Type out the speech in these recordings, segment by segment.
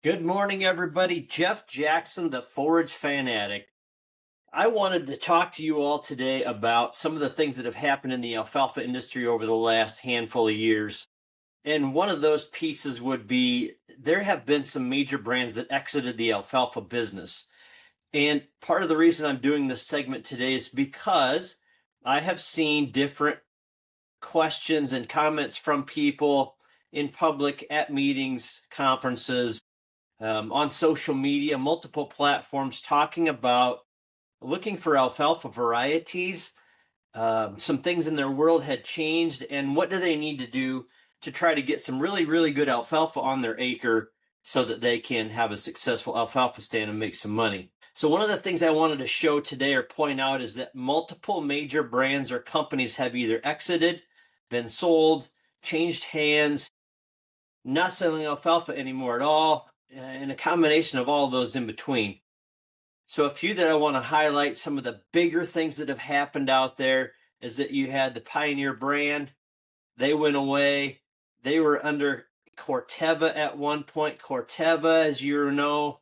Good morning, everybody. Jeff Jackson, the Forage Fanatic. I wanted to talk to you all today about some of the things that have happened in the alfalfa industry over the last handful of years. And one of those pieces would be there have been some major brands that exited the alfalfa business. And part of the reason I'm doing this segment today is because I have seen different questions and comments from people in public, at meetings, conferences, on social media, multiple platforms, talking about looking for alfalfa varieties. Some things in their world had changed, and what do they need to do to try to get some really, really good alfalfa on their acre so that they can have a successful alfalfa stand and make some money. So one of the things I wanted to show today or point out is that multiple major brands or companies have either exited, been sold, changed hands, not selling alfalfa anymore at all, and a combination of all those in between. So a few that I want to highlight, some of the bigger things that have happened out there is that you had the Pioneer brand. They went away. They were under Corteva at one point. Corteva, as you know,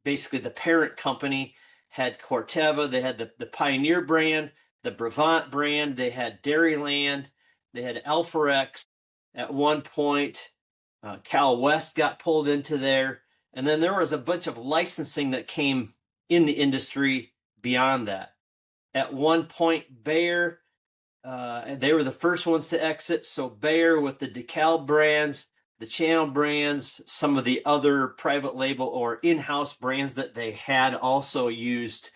basically the parent company had Corteva. They had the Pioneer brand, the Brevant brand. They had Dairyland. They had Alpharex at one point. Cal West got pulled into there. And then there was a bunch of licensing that came in the industry beyond that. At one point, Bayer, they were the first ones to exit. So Bayer with the DeKalb brands, the Channel brands, some of the other private label or in-house brands that they had also used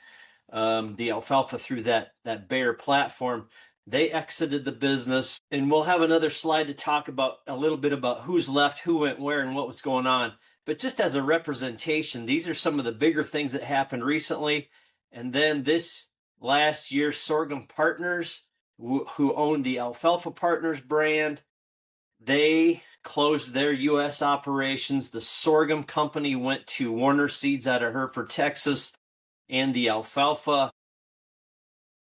the alfalfa through that Bayer platform. They exited the business, and we'll have another slide to talk about a little bit about who's left, who went where, and what was going on. But just as a representation, these are some of the bigger things that happened recently. And then this last year, Sorghum Partners, who owned the Alfalfa Partners brand, they closed their U.S. operations. The sorghum company went to Warner Seeds out of Hereford, Texas, and the alfalfa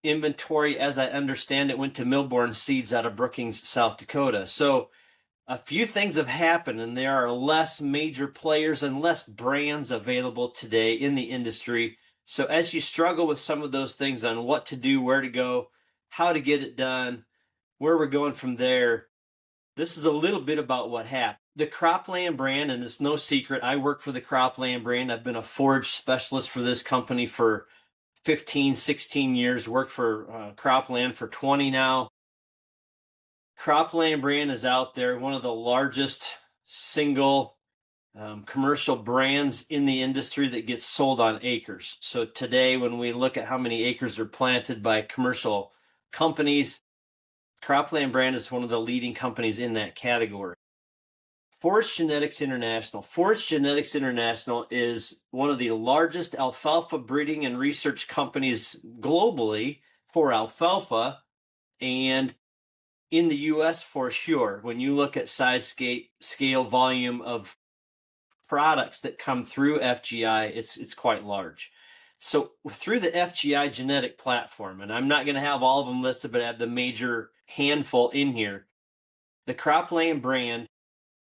inventory, as I understand it, went to Milborn Seeds out of Brookings, South Dakota. So a few things have happened, and there are less major players and less brands available today in the industry. So as you struggle with some of those things on what to do, where to go, how to get it done, where we're going from there, this is a little bit about what happened. The Cropland brand, and it's no secret, I work for the Cropland brand. I've been a forage specialist for this company for 15, 16 years, worked for Cropland for 20 now. Cropland brand is out there, one of the largest single commercial brands in the industry that gets sold on acres. So today, when we look at how many acres are planted by commercial companies, Cropland brand is one of the leading companies in that category. Forage Genetics International. Forage Genetics International is one of the largest alfalfa breeding and research companies globally for alfalfa, and in the U.S. for sure. When you look at size, scale, volume of products that come through FGI, it's quite large. So through the FGI genetic platform, and I'm not going to have all of them listed, but I have the major handful in here. The Cropland brand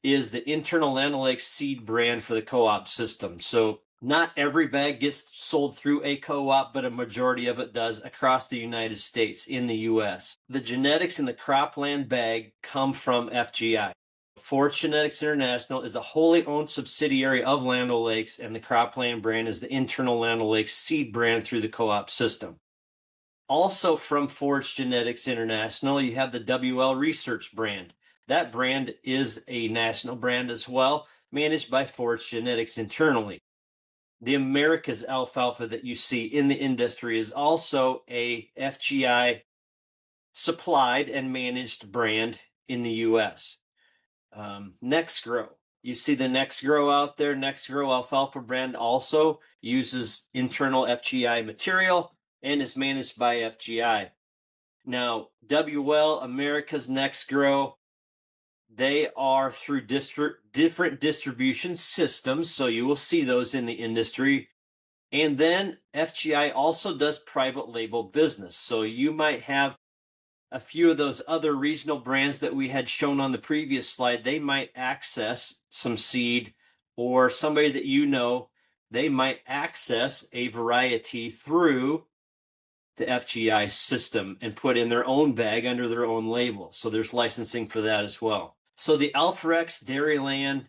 is the internal analytics seed brand for the co-op system. So not every bag gets sold through a co-op, but a majority of it does across the United States in the U.S. The genetics in the Cropland bag come from FGI. Forage Genetics International is a wholly owned subsidiary of Land O'Lakes, and the Cropland brand is the internal Land O'Lakes seed brand through the co-op system. Also from Forage Genetics International, you have the WL Research brand. That brand is a national brand as well, managed by Forage Genetics internally. The America's alfalfa that you see in the industry is also a FGI supplied and managed brand in the U.S. Next Grow. You see the Next Grow out there. Next Grow alfalfa brand also uses internal FGI material and is managed by FGI. Now, WL, America's Next Grow, they are through different distribution systems, so you will see those in the industry. And then FGI also does private label business. So you might have a few of those other regional brands that we had shown on the previous slide, they might access some seed, or somebody that you know, they might access a variety through the FGI system and put in their own bag under their own label. So there's licensing for that as well. So the Alpharex Dairyland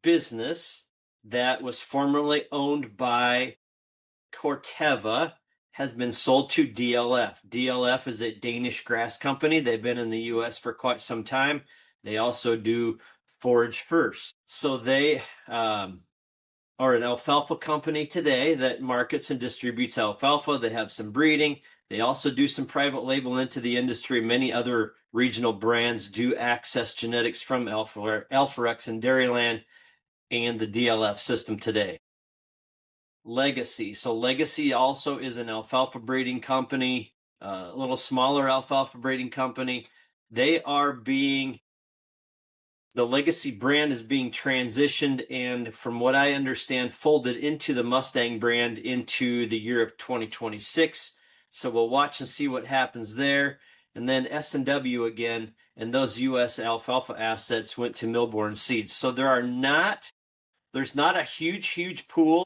business that was formerly owned by Corteva has been sold to DLF. DLF is a Danish grass company. They've been in the US for quite some time. They also do forage first. So they are an alfalfa company today that markets and distributes alfalfa. They have some breeding. They also do some private label into the industry. Many other regional brands do access genetics from Alpharex and Dairyland and the DLF system today. Legacy. So Legacy also is an alfalfa breeding company, a little smaller alfalfa breeding company. They are being, the Legacy brand is being transitioned and, from what I understand, folded into the Mustang brand into the year of 2026. So we'll watch and see what happens there. And then S&W again, and those U.S. alfalfa assets went to Milborn Seeds. So there's not a huge pool.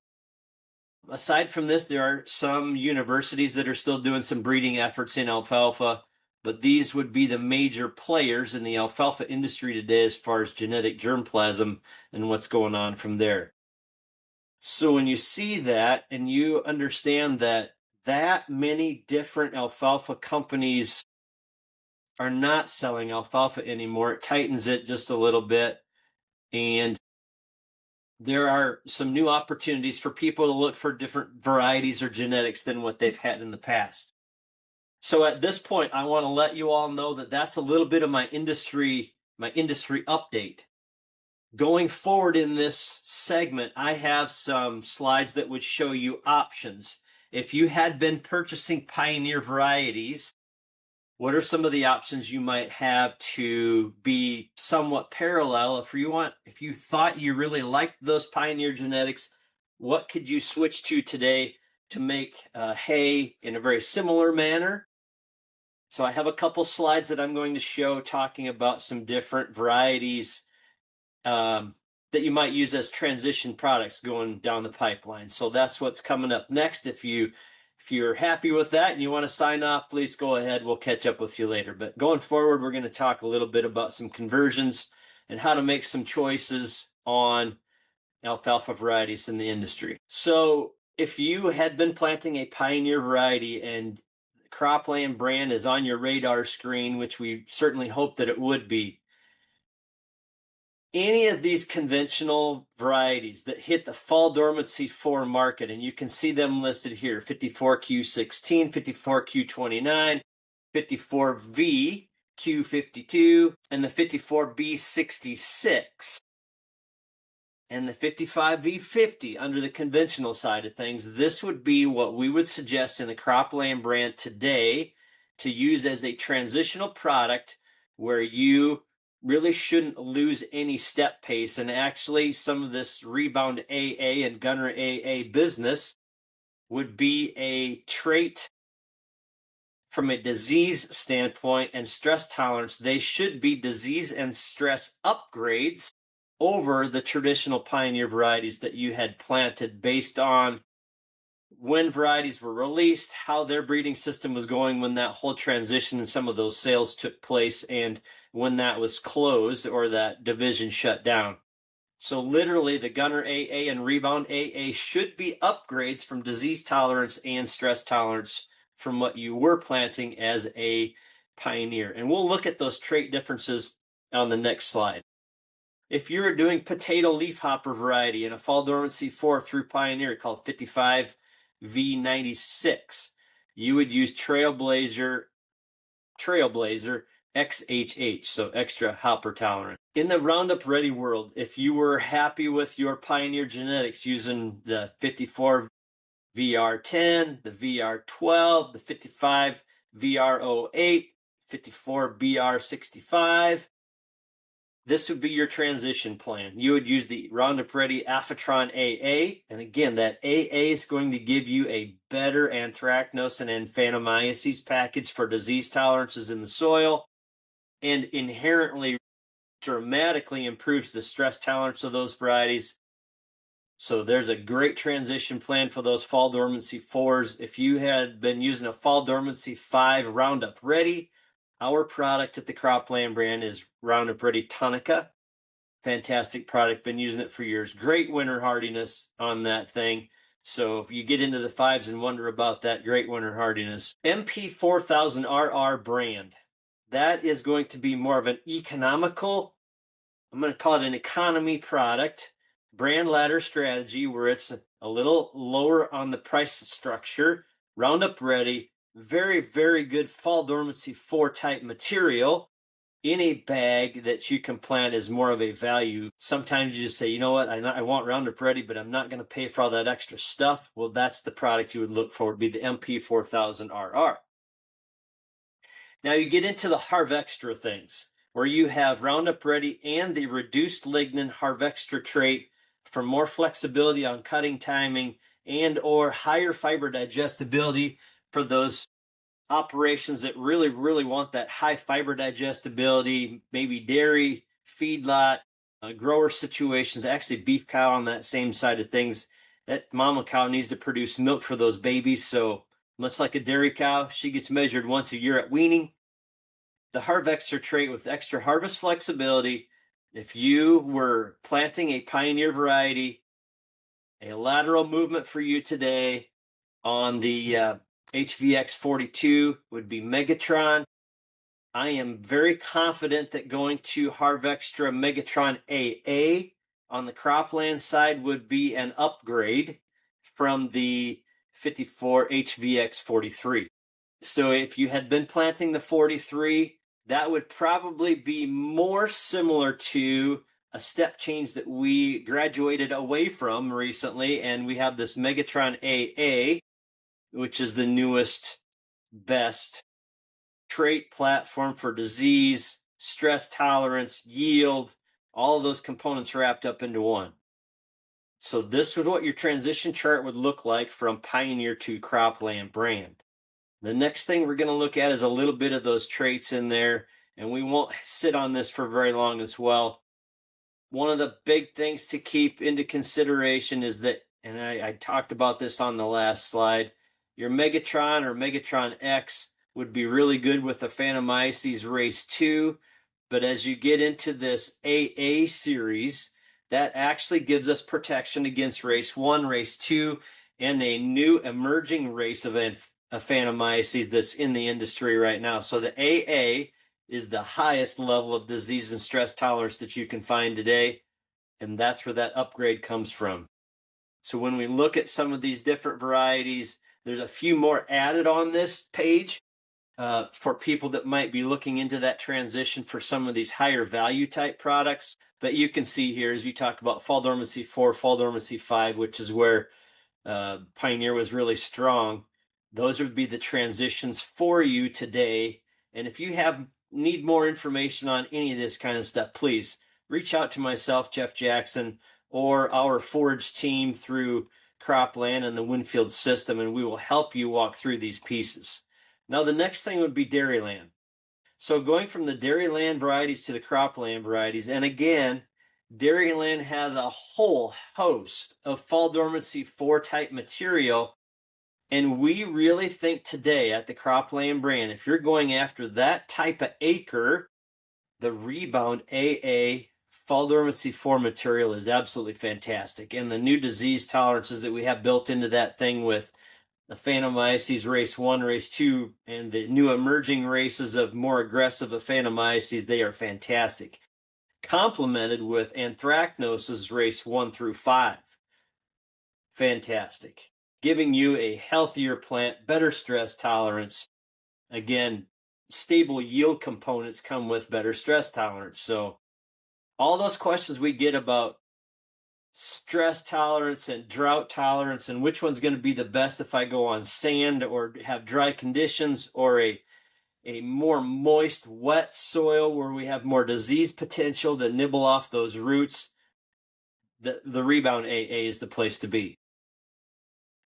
Aside from this, there are some universities that are still doing some breeding efforts in alfalfa, but these would be the major players in the alfalfa industry today as far as genetic germplasm and what's going on from there. So when you see that and you understand that many different alfalfa companies are not selling alfalfa anymore, it tightens it just a little bit. And there are some new opportunities for people to look for different varieties or genetics than what they've had in the past. So at this point, I want to let you all know that that's a little bit of my industry update. Going forward in this segment, I have some slides that would show you options. If you had been purchasing Pioneer varieties, what are some of the options you might have to be somewhat parallel? If you thought you really liked those Pioneer genetics, what could you switch to today to make hay in a very similar manner? So I have a couple slides that I'm going to show talking about some different varieties that you might use as transition products going down the pipeline. So that's what's coming up next. If you're happy with that and you want to sign off, please go ahead. We'll catch up with you later. But going forward, we're going to talk a little bit about some conversions and how to make some choices on alfalfa varieties in the industry. So if you had been planting a Pioneer variety and Cropland brand is on your radar screen, which we certainly hope that it would be, any of these conventional varieties that hit the fall dormancy 4 market, and you can see them listed here, 54Q16, 54Q29, 54V, Q52, and the 54B66, and the 55V50 under the conventional side of things. This would be what we would suggest in the Cropland brand today to use as a transitional product where you really shouldn't lose any step pace. And actually, some of this Rebound AA and Gunner AA business would be a trait from a disease standpoint and stress tolerance. They should be disease and stress upgrades over the traditional Pioneer varieties that you had planted based on when varieties were released, how their breeding system was going when that whole transition and some of those sales took place, and when that was closed or that division shut down. So literally the Gunner AA and Rebound AA should be upgrades from disease tolerance and stress tolerance from what you were planting as a Pioneer. And we'll look at those trait differences on the next slide. If you're doing potato leafhopper variety in a fall dormancy 4 through Pioneer called 55V96, you would use Trailblazer XHH, so extra hopper tolerant. In the Roundup Ready world, if you were happy with your Pioneer genetics using the 54 VR10, the VR12, the 55 VR08, 54 BR65, this would be your transition plan. You would use the Roundup Ready Alphatron AA. And again, that AA is going to give you a better anthracnose and Phantomyces package for disease tolerances in the soil, and inherently dramatically improves the stress tolerance of those varieties. So there's a great transition plan for those fall dormancy 4s. If you had been using a fall dormancy 5 Roundup Ready, our product at the Cropland brand is Roundup Ready Tonica. Fantastic product. Been using it for years. Great winter hardiness on that thing. So if you get into the 5s and wonder about that, great winter hardiness. MP4000RR brand. That is going to be more of an economical, I'm going to call it an economy product, brand ladder strategy, where it's a little lower on the price structure. Roundup Ready, very, very good fall dormancy 4 type material in a bag that you can plant as more of a value. Sometimes you just say, you know what, I want Roundup Ready, but I'm not going to pay for all that extra stuff. Well, that's the product you would look for, would be the MP4000RR. Now you get into the Harvextra things, where you have Roundup Ready and the reduced lignin Harvextra trait for more flexibility on cutting timing and or higher fiber digestibility for those operations that really, really want that high fiber digestibility, maybe dairy, feedlot, grower situations, actually beef cow on that same side of things. That mama cow needs to produce milk for those babies. So much like a dairy cow, she gets measured once a year at weaning. The Harvextra trait with extra harvest flexibility. If you were planting a Pioneer variety, a lateral movement for you today on the HVX 42 would be Megatron. I am very confident that going to Harvextra Megatron AA on the cropland side would be an upgrade from the 54 HVX 43. So if you had been planting the 43, that would probably be more similar to a step change that we graduated away from recently, and we have this Megatron AA, which is the newest, best trait platform for disease, stress tolerance, yield, all of those components wrapped up into one. So this is what your transition chart would look like from Pioneer to Cropland brand. The next thing we're going to look at is a little bit of those traits in there, and we won't sit on this for very long as well. One of the big things to keep into consideration is that, and I talked about this on the last slide, your Megatron or Megatron X would be really good with the Phantomyces Race 2, but as you get into this AA series, that actually gives us protection against Race 1, Race 2, and a new emerging race of Phantomyces that's in the industry right now. So the AA is the highest level of disease and stress tolerance that you can find today, and that's where that upgrade comes from. So when we look at some of these different varieties, there's a few more added on this page for people that might be looking into that transition for some of these higher value type products. But you can see here, as you talk about fall dormancy 4, fall dormancy 5, which is where Pioneer was really strong, those would be the transitions for you today. And if you need more information on any of this kind of stuff, please reach out to myself, Jeff Jackson, or our forage team through Cropland and the Winfield system, and we will help you walk through these pieces. Now, the next thing would be Dairyland. So going from the Dairyland varieties to the Cropland varieties, and again, Dairyland has a whole host of fall dormancy 4 type material. And we really think today at the Cropland brand, if you're going after that type of acre, the Rebound AA fall dormancy 4 material is absolutely fantastic. And the new disease tolerances that we have built into that thing with the Phantomyces Race 1, Race 2, and the new emerging races of more aggressive Phantomyces, they are fantastic. Complemented with Anthracnoses Race 1 through 5. Fantastic. Giving you a healthier plant, better stress tolerance. Again, stable yield components come with better stress tolerance. So all those questions we get about stress tolerance and drought tolerance and which one's going to be the best if I go on sand or have dry conditions or a a more moist, wet soil where we have more disease potential to nibble off those roots, the Rebound AA is the place to be.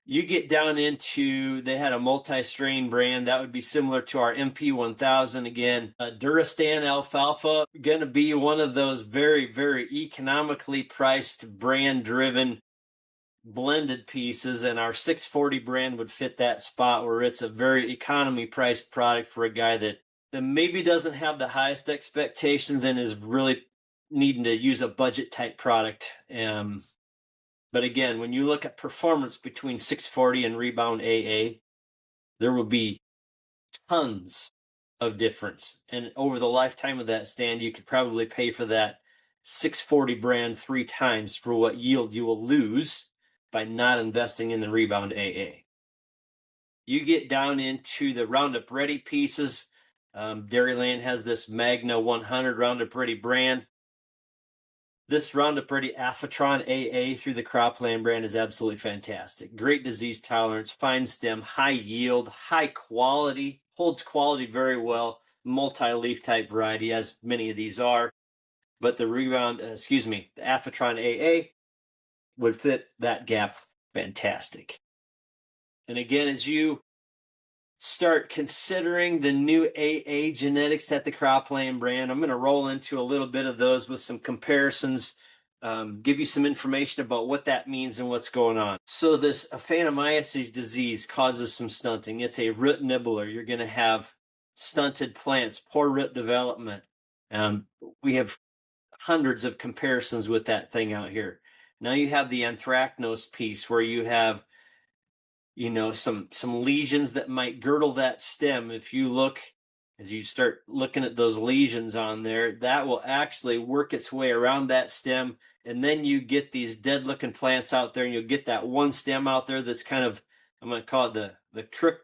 You get down into, they had a multi-strain brand that would be similar to our MP1000 again. Duristan alfalfa, going to be one of those very, very economically priced, brand-driven blended pieces, and our 640 brand would fit that spot where it's a very economy priced product for a guy that maybe doesn't have the highest expectations and is really needing to use a budget type product. But again, when you look at performance between 640 and Rebound AA, there will be tons of difference. And over the lifetime of that stand, you could probably pay for that 640 brand 3 times for what yield you will lose by not investing in the Rebound AA. You get down into the Roundup Ready pieces. Dairyland has this Magna 100 Roundup Ready brand. This Roundup Ready Alphatron AA through the Cropland brand is absolutely fantastic. Great disease tolerance, fine stem, high yield, high quality, holds quality very well. Multi-leaf type variety, as many of these are. But the the Alphatron AA would fit that gap fantastic. And again, as you start considering the new AA genetics at the Cropland brand, I'm going to roll into a little bit of those with some comparisons, give you some information about what that means and what's going on. So this aphanomyces disease causes some stunting. It's a root nibbler. You're going to have stunted plants, poor root development. We have hundreds of comparisons with that thing out here. Now you have the anthracnose piece where you have some lesions that might girdle that stem. If you look, as you start looking at those lesions on there, that will actually work its way around that stem, and then you get these dead looking plants out there, and you'll get that one stem out there that's kind of, I'm going to call it the crook,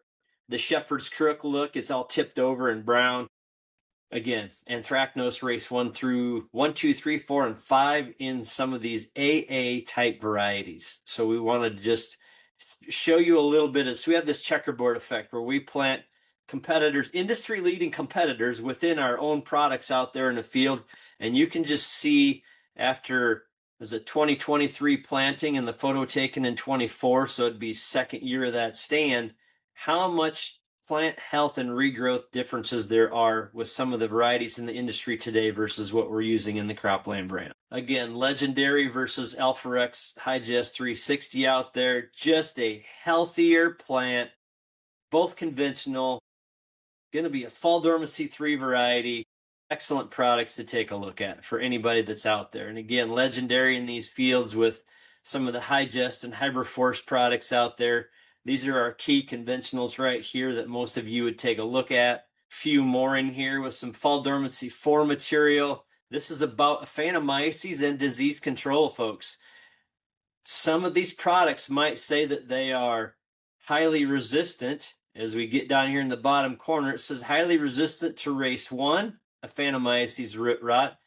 the shepherd's crook look. It's all tipped over and brown. Again, anthracnose race 1 through 1, 2, 3, 4, and 5 in some of these AA type varieties. So we wanted to just show you a little bit of, so we have this checkerboard effect where we plant competitors, industry leading competitors within our own products out there in the field. And you can just see after, was it 2023 planting and the photo taken in 24, so it'd be second year of that stand, how much plant health and regrowth differences there are with some of the varieties in the industry today versus what we're using in the Cropland brand. Again, Legendary versus Alpha-Rex High-Gest 360 out there. Just a healthier plant, both conventional. Going to be a fall dormancy 3 variety. Excellent products to take a look at for anybody that's out there. And again, Legendary in these fields with some of the High-Gest and Hyperforce products out there. These are our key conventionals right here that most of you would take a look at. Few more in here with some fall dormancy 4 material. This is about aphanomyces and disease control, folks. Some of these products might say that they are highly resistant. As we get down here in the bottom corner, it says highly resistant to race 1, aphanomyces root rot,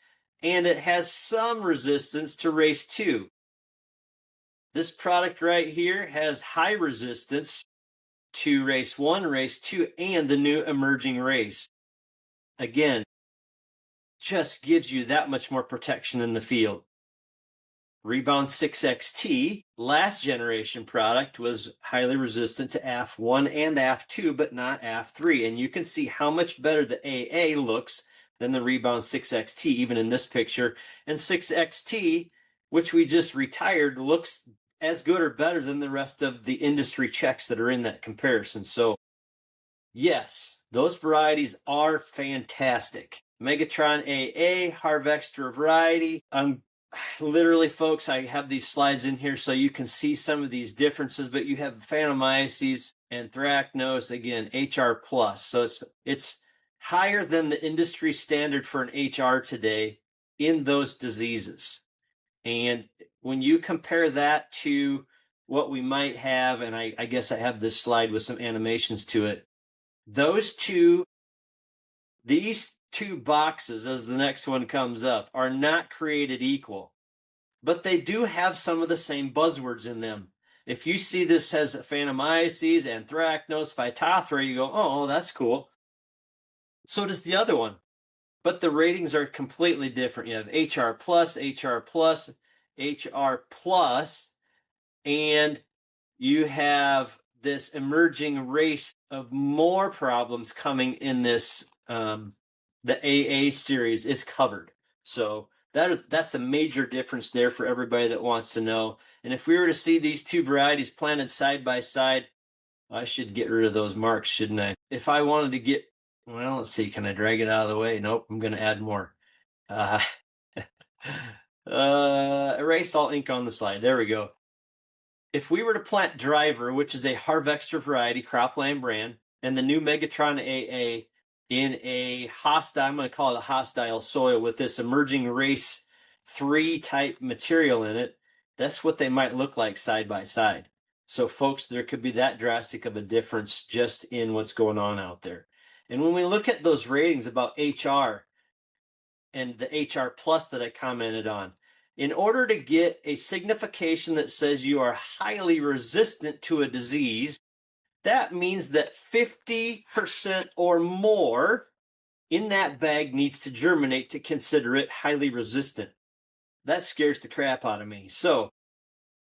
and it has some resistance to race 2. This product right here has high resistance to race 1, race 2, and the new emerging race. Again, just gives you that much more protection in the field. Rebound 6XT, last generation product, was highly resistant to AF1 and AF2, but not AF3. And you can see how much better the AA looks than the Rebound 6XT, even in this picture. And 6XT, which we just retired, looks as good or better than the rest of the industry checks that are in that comparison. So yes, those varieties are fantastic. Megatron AA, Harvextra variety. Literally, folks, I have these slides in here so you can see some of these differences, but you have aphanomyces, anthracnose, again, HR+. So it's higher than the industry standard for an HR today in those diseases. And when you compare that to what we might have, and I guess I have this slide with some animations to it, these two boxes, as the next one comes up, are not created equal, but they do have some of the same buzzwords in them. If you see this has aphanomyces, anthracnose, phytophthora, you go, oh, that's cool. So does the other one. But the ratings are completely different. You have HR plus, HR plus, HR plus, and you have this emerging race of more problems coming in this the AA series is covered. So that's the major difference there for everybody that wants to know. And if we were to see these two varieties planted side by side, I should get rid of those marks, shouldn't I? If I wanted to get, well, let's see, can I drag it out of the way? Nope, I'm going to add more. Uh, erase all ink on the slide. There we go. If we were to plant Driver, which is a Harvextra variety cropland brand, and the new Megatron AA in a hostile, I'm going to call it a hostile soil with this emerging race 3 type material in it, that's what they might look like side by side. So, folks, there could be that drastic of a difference just in what's going on out there. And when we look at those ratings about HR and the HR plus that I commented on, in order to get a signification that says you are highly resistant to a disease, that means that 50% or more in that bag needs to germinate to consider it highly resistant. That scares the crap out of me. So,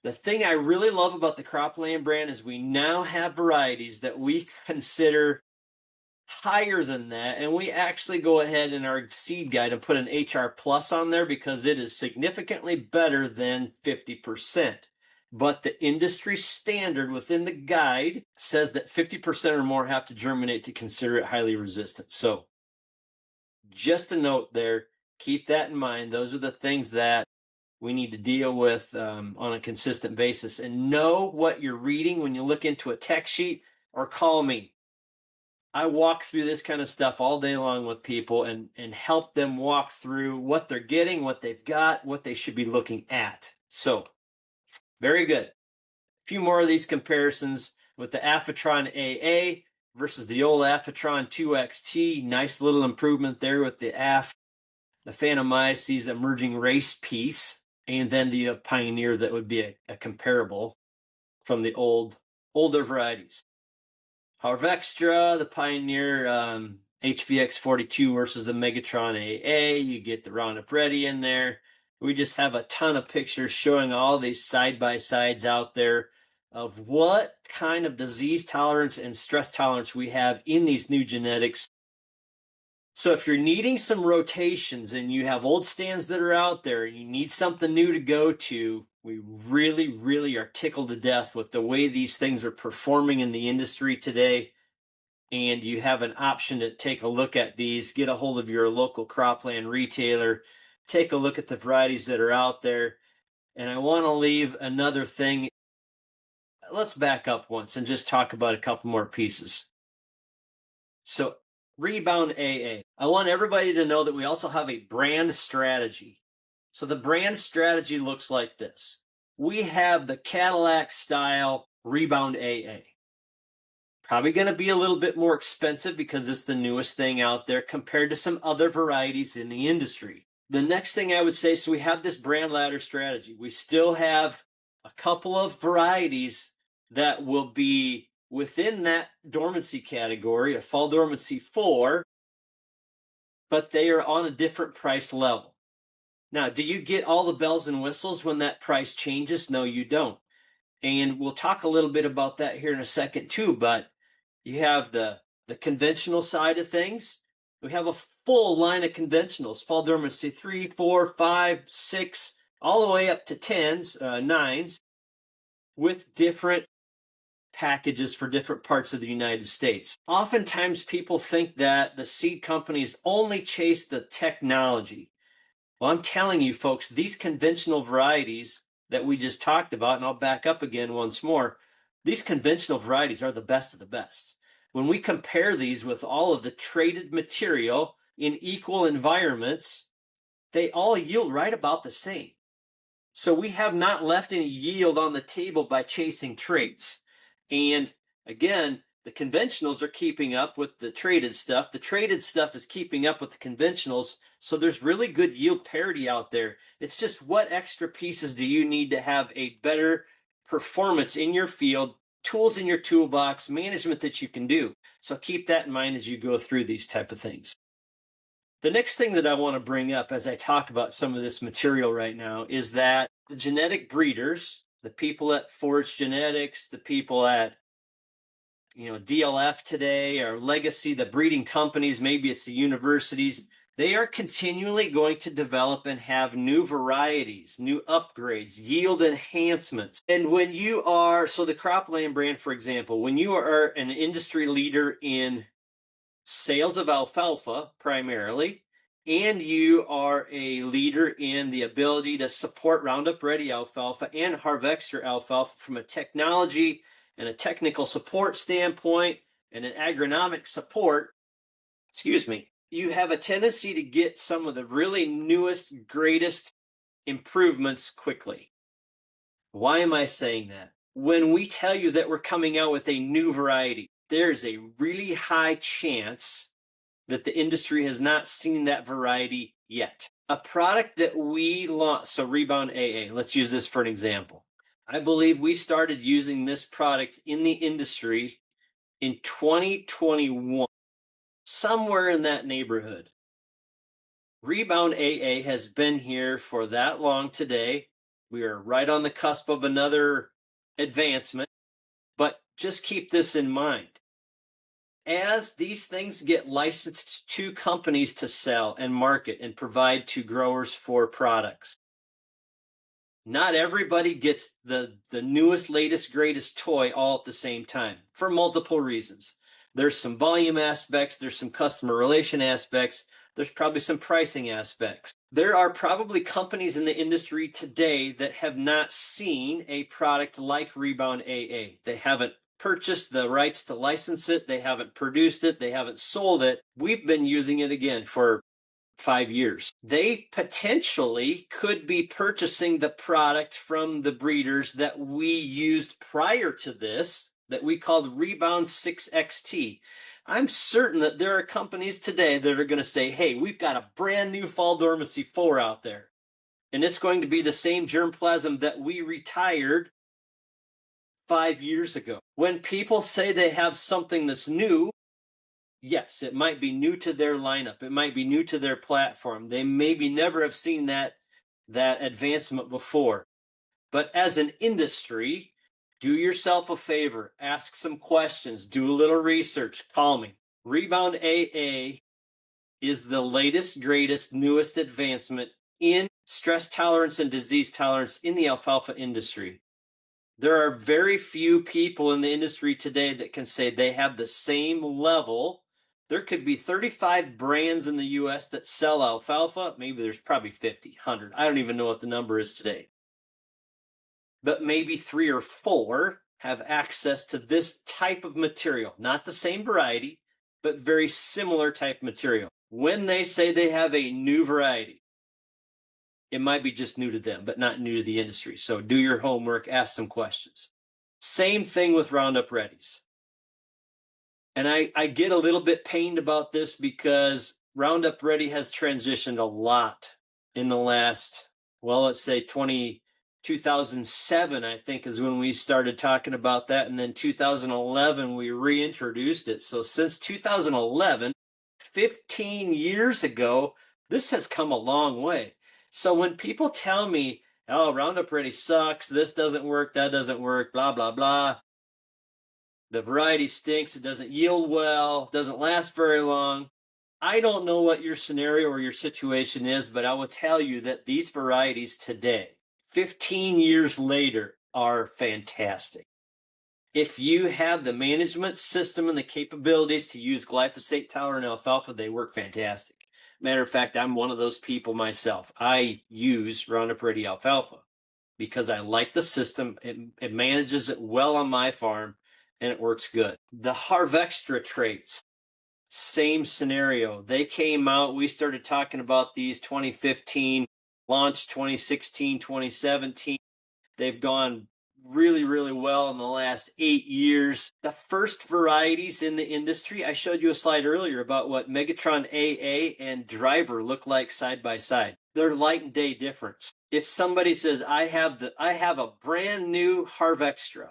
the thing I really love about the Cropland brand is we now have varieties that we consider higher than that, and we actually go ahead in our seed guide and put an HR plus on there because it is significantly better than 50%. But the industry standard within the guide says that 50% or more have to germinate to consider it highly resistant. So just a note there, keep that in mind. Those are the things that we need to deal with on a consistent basis, and know what you're reading when you look into a tech sheet, or call me. I walk through this kind of stuff all day long with people and help them walk through what they're getting, what they've got, what they should be looking at. So, very good. A few more of these comparisons with the Alphatron AA versus the old Alphatron 2XT. Nice little improvement there with the Phantomyces emerging race piece, and then the Pioneer that would be a comparable from the older varieties. Harvextra, the Pioneer HVX 42 versus the Megatron AA. You get the Roundup Ready in there. We just have a ton of pictures showing all these side-by-sides out there of what kind of disease tolerance and stress tolerance we have in these new genetics. So if you're needing some rotations and you have old stands that are out there and you need something new to go to, we really, really are tickled to death with the way these things are performing in the industry today. And you have an option to take a look at these, get a hold of your local cropland retailer, take a look at the varieties that are out there. And I want to leave another thing. Let's back up once and just talk about a couple more pieces. So, Rebound AA. I want everybody to know that we also have a brand strategy. So the brand strategy looks like this. We have the Cadillac style Rebound AA. Probably going to be a little bit more expensive because it's the newest thing out there compared to some other varieties in the industry. The next thing I would say, so we have this brand ladder strategy. We still have a couple of varieties that will be within that dormancy category, a fall dormancy 4, but they are on a different price level. Now, do you get all the bells and whistles when that price changes? No, you don't. And we'll talk a little bit about that here in a second too, but you have the conventional side of things. We have a full line of conventionals, fall dormancy 3, 4, 5, 6, all the way up to 10s, 9s, with different packages for different parts of the United States. Oftentimes people think that the seed companies only chase the technology. Well, I'm telling you folks, these conventional varieties that we just talked about, and I'll back up again once more, these conventional varieties are the best of the best. When we compare these with all of the traded material in equal environments, they all yield right about the same. So we have not left any yield on the table by chasing traits. And again, the conventionals are keeping up with the traded stuff. The traded stuff is keeping up with the conventionals. So there's really good yield parity out there. It's just what extra pieces do you need to have a better performance in your field tools in your toolbox, management that you can do. So keep that in mind as you go through these type of things. The next thing that I want to bring up as I talk about some of this material right now is that the genetic breeders, the people at Forage Genetics, the people at DLF today, or Legacy, the breeding companies, maybe it's the universities, they are continually going to develop and have new varieties, new upgrades, yield enhancements. And when you are, so the Cropland brand, for example, when you are an industry leader in sales of alfalfa primarily, and you are a leader in the ability to support Roundup Ready alfalfa and Harvextra alfalfa from a technology and a technical support standpoint and an agronomic support, you have a tendency to get some of the really newest, greatest improvements quickly. Why am I saying that? When we tell you that we're coming out with a new variety, there's a really high chance that the industry has not seen that variety yet. A product that we launched, so Rebound AA, let's use this for an example. I believe we started using this product in the industry in 2021, somewhere in that neighborhood. Rebound AA has been here for that long today. We are right on the cusp of another advancement, but just keep this in mind. As these things get licensed to companies to sell and market and provide to growers for products, not everybody gets the newest, latest, greatest toy all at the same time for multiple reasons. There's some volume aspects, there's some customer relation aspects, there's probably some pricing aspects. There are probably companies in the industry today that have not seen a product like Rebound AA. They haven't purchased the rights to license it, they haven't produced it, they haven't sold it. We've been using it again for 5 years. They potentially could be purchasing the product from the breeders that we used prior to this, that we called Rebound 6XT. I'm certain that there are companies today that are going to say, hey, we've got a brand new Fall Dormancy 4 out there, and it's going to be the same germplasm that we retired 5 years ago. When people say they have something that's new, yes, it might be new to their lineup. It might be new to their platform. They maybe never have seen that advancement before. But as an industry, do yourself a favor, ask some questions, do a little research, call me. Rebound AA is the latest, greatest, newest advancement in stress tolerance and disease tolerance in the alfalfa industry. There are very few people in the industry today that can say they have the same level. There could be 35 brands in the US that sell alfalfa. Maybe there's probably 50, 100. I don't even know what the number is today. But maybe 3 or 4 have access to this type of material. Not the same variety, but very similar type material. When they say they have a new variety, it might be just new to them, but not new to the industry. So do your homework, ask some questions. Same thing with Roundup Readies. And I get a little bit pained about this because Roundup Ready has transitioned a lot in the last, well, let's say 2007, I think, is when we started talking about that. And then 2011, we reintroduced it. So since 2011, 15 years ago, this has come a long way. So when people tell me, oh, Roundup Ready sucks, this doesn't work, that doesn't work, blah, blah, blah, the variety stinks, it doesn't yield well, doesn't last very long. I don't know what your scenario or your situation is, but I will tell you that these varieties today, 15 years later, are fantastic. If you have the management system and the capabilities to use glyphosate tolerant alfalfa, they work fantastic. Matter of fact, I'm one of those people myself. I use Roundup Ready alfalfa because I like the system. It manages it well on my farm, and it works good. The Harvextra traits, same scenario. They came out, we started talking about these 2015, launched 2016, 2017. They've gone really, really well in the last 8 years. The first varieties in the industry, I showed you a slide earlier about what Megatron AA and Driver look like side by side. They're light and day difference. If somebody says, I have a brand new Harvextra,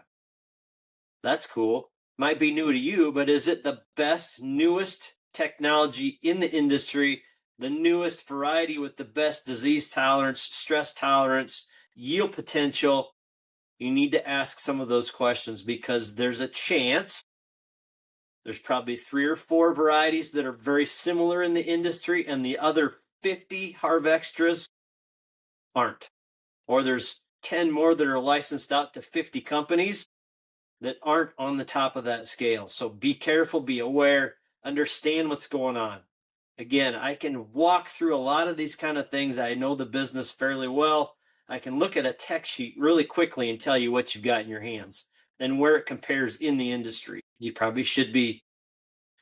That's cool. Might be new to you, but is it the best, newest technology in the industry, the newest variety with the best disease tolerance, stress tolerance, yield potential? You need to ask some of those questions because there's a chance there's probably 3 or 4 varieties that are very similar in the industry, and the other 50 Harv Extras aren't. Or there's 10 more that are licensed out to 50 companies that aren't on the top of that scale. So be careful, be aware, understand what's going on. Again, I can walk through a lot of these kind of things. I know the business fairly well. I can look at a tech sheet really quickly and tell you what you've got in your hands and where it compares in the industry. You probably should be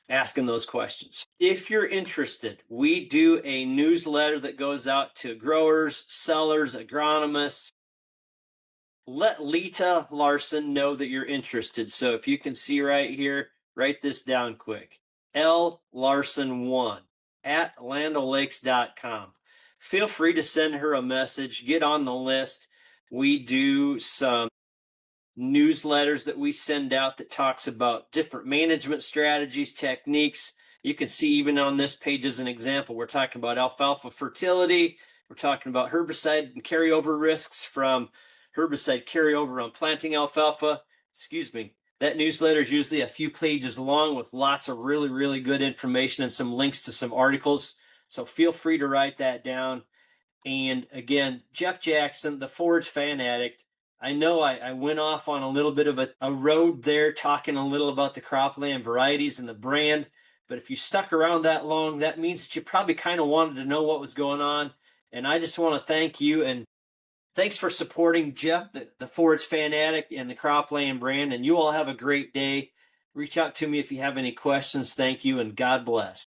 asking those questions. If you're interested, we do a newsletter that goes out to growers, sellers, agronomists. Let Lita Larson know that you're interested. So if you can see right here, write this down quick. L Larson1 at landolakes.com. Feel free to send her a message, get on the list. We do some newsletters that we send out that talks about different management strategies, techniques. You can see even on this page as an example, we're talking about alfalfa fertility. We're talking about herbicide and carryover risks from herbicide carryover on planting alfalfa. Excuse me. That newsletter is usually a few pages long with lots of really, really good information and some links to some articles. So feel free to write that down. And again, Jeff Jackson, the Forage Fan Addict. I know I went off on a little bit of a road there, talking a little about the cropland varieties and the brand. But if you stuck around that long, that means that you probably kind of wanted to know what was going on. And I just want to thank you and thanks for supporting Jeff, the Forage Fan Addict, and the cropland brand. And you all have a great day. Reach out to me if you have any questions. Thank you and God bless.